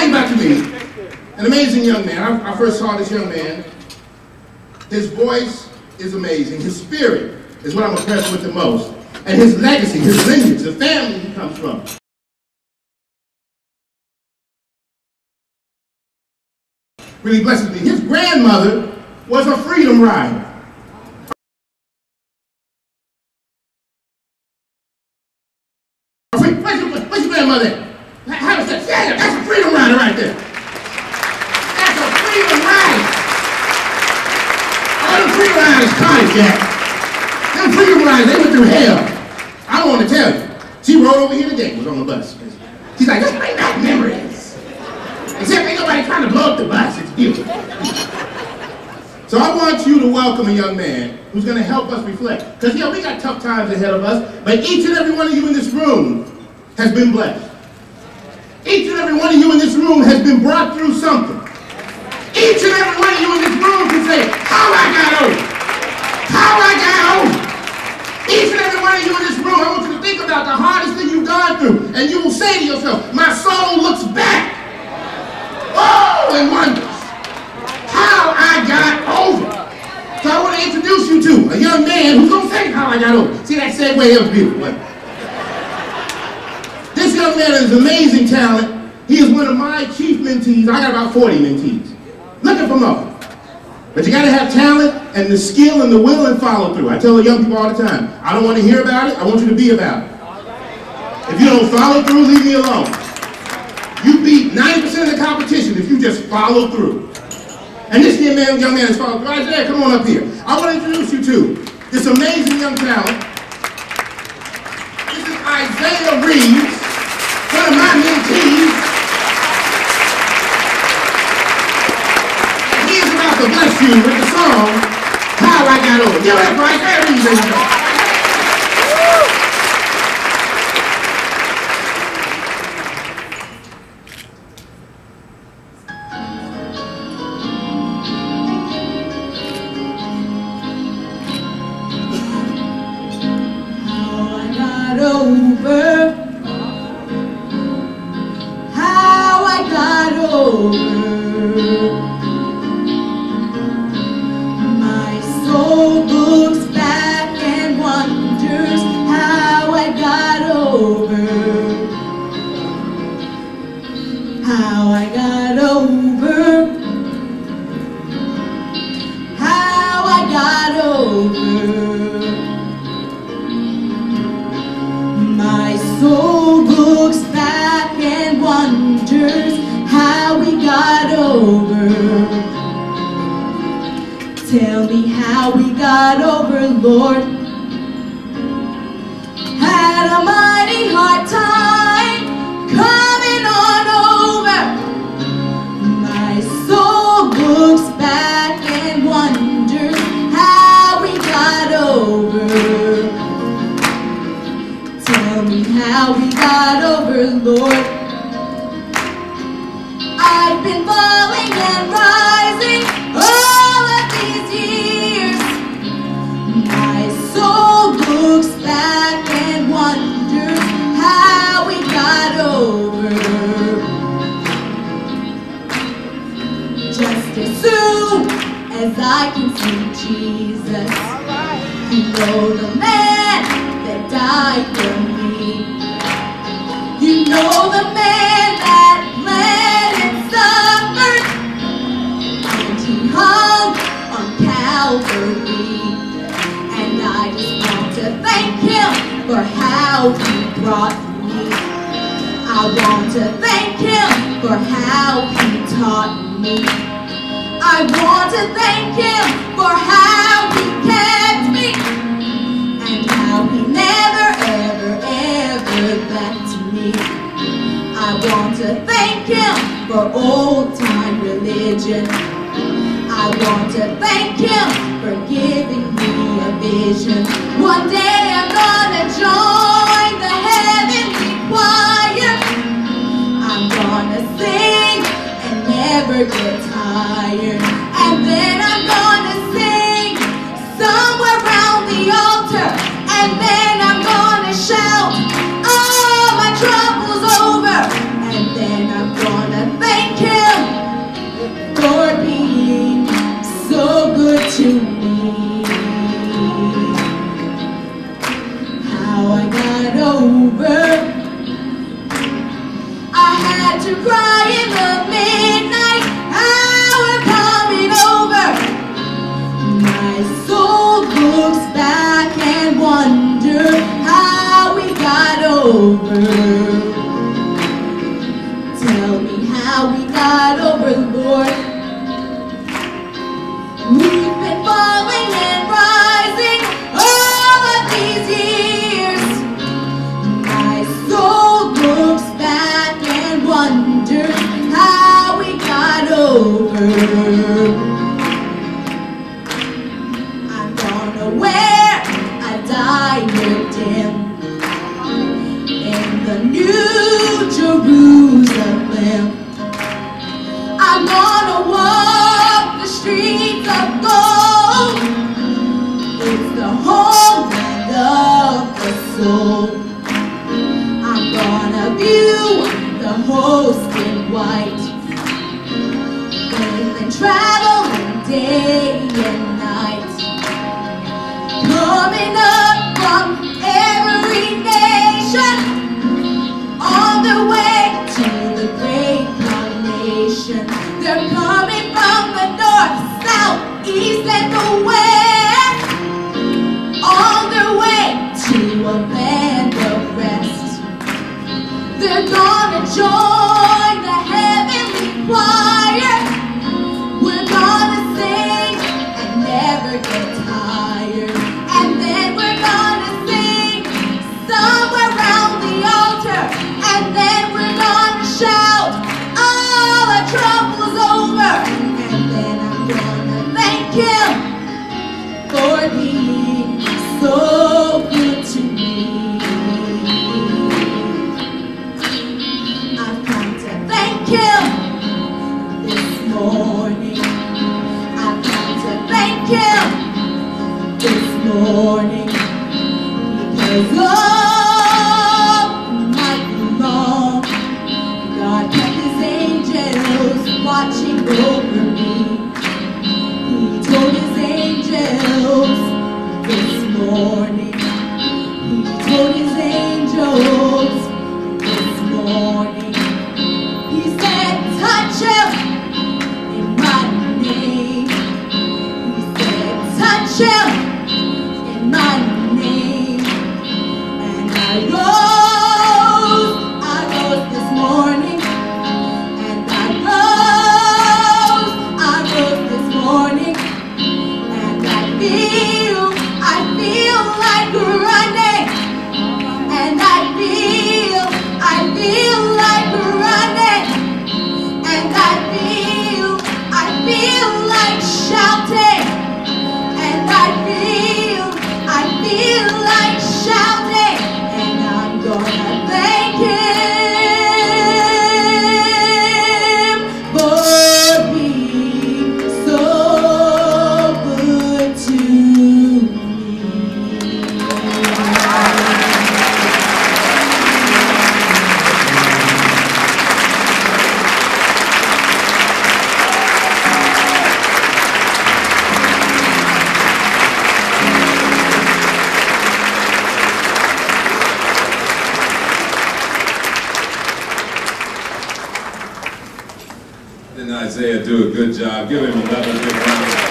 came back to me, an amazing young man. I first saw this young man. His voice is amazing. His spirit is what I'm impressed with the most. And his legacy, his lineage, the family he comes from. Really blesses me. His grandmother was a freedom rider. Where's your grandmother? How does that? Yeah, that's a freedom rider right there. That's a freedom rider. All them freedom riders carjacked. Them freedom riders, they went through hell. I want to tell you. She rode over here today, was on the bus. She's like, let's bring back memories. Except ain't nobody trying to blow up the bus. It's beautiful. So I want you to welcome a young man who's going to help us reflect. Because, you know, we got tough times ahead of us, but each and every one of you in this room has been blessed. Each and every one of you in this room has been brought through something. Each and every one of you in this room can say, how I got over. How I got over. Each and every one of you in this room, I want you to think about the hardest thing you've gone through, and you will say to yourself, my soul looks back. Oh, and wonders how I got over. So I want to introduce you to a young man who's going to say how I got over. See that segue? It was beautiful. This young man has amazing talent. He is one of my chief mentees. I got about 40 mentees. Looking for more. But you got to have talent and the skill and the will and follow through. I tell the young people all the time, I don't want to hear about it. I want you to be about it. If you don't follow through, leave me alone. You beat 90% of the competition if you just follow through. And this young man is following through. Isaiah, come on up here. I want to introduce you to this amazing young talent. This is Isaiah Reeves, one of my mentees. And he is about to bless you with the song, How I Got Over. Give it up for Isaiah Reeves, ladies and gentlemen. Over how I got over. My soul looks back and wonders how I got over. How I got over. How I got over. My soul looks back and wonders how we got over. Tell me how we got over, Lord. Had a mighty hard time coming on over. My soul looks back and wonders how we got over. Tell me how we got over, Lord. I've been falling and rising all of these years. My soul looks back and wonders how we got over. Just as soon as I can see Jesus, you know the man that died for me. You know the man that bled and suffered, and he hung on Calvary. And I just want to thank him for how he brought me. I want to thank him for how he taught me. I want to thank him for how he kept me, and how he never, ever, ever left me. I want to thank him for old-time religion. I want to thank him for giving me a vision. One day I'm gonna join the heavenly choir. I'm gonna sing and never get tired. And then I'm gonna sing somewhere around the altar. And then I'm gonna shout, all my troubles over. And then I'm gonna thank to cry in the midnight hour coming over. My soul looks back and wonders how we got over. Tell me how we got over, Lord. We've been falling and rising all of these years. My soul looks back and wonders how we got over. I'm gonna wear a diadem in the New Jerusalem. I'm gonna walk the streets of gold. It's the homeland of the soul. I'm gonna view the host in white. They've been traveling day and night, coming up from every nation, on their way to the great coronation. They're coming from the north, south, east, and the west, on their way to a land of rest. They're gonna join the heavenly choir. We're gonna sing and never get tired. And then we're gonna sing somewhere around the altar. And then we're gonna shout, all our trouble's over. And then I'm gonna thank Him for being so good to me. I've come to thank Him this morning. I've come to thank Him this morning, because all night long God kept His angels watching over me. He told His angels this morning. He told His angels this morning. He said, touch Him in my name. He said, touch Him in my name. And I rose this morning. And I rose this morning. And I feel like running. And I feel like running. And I feel like shouting. And I feel like shouting. And I'm gonna thank Him for being so good to me. Didn't Isaiah do a good job? Give him another big round.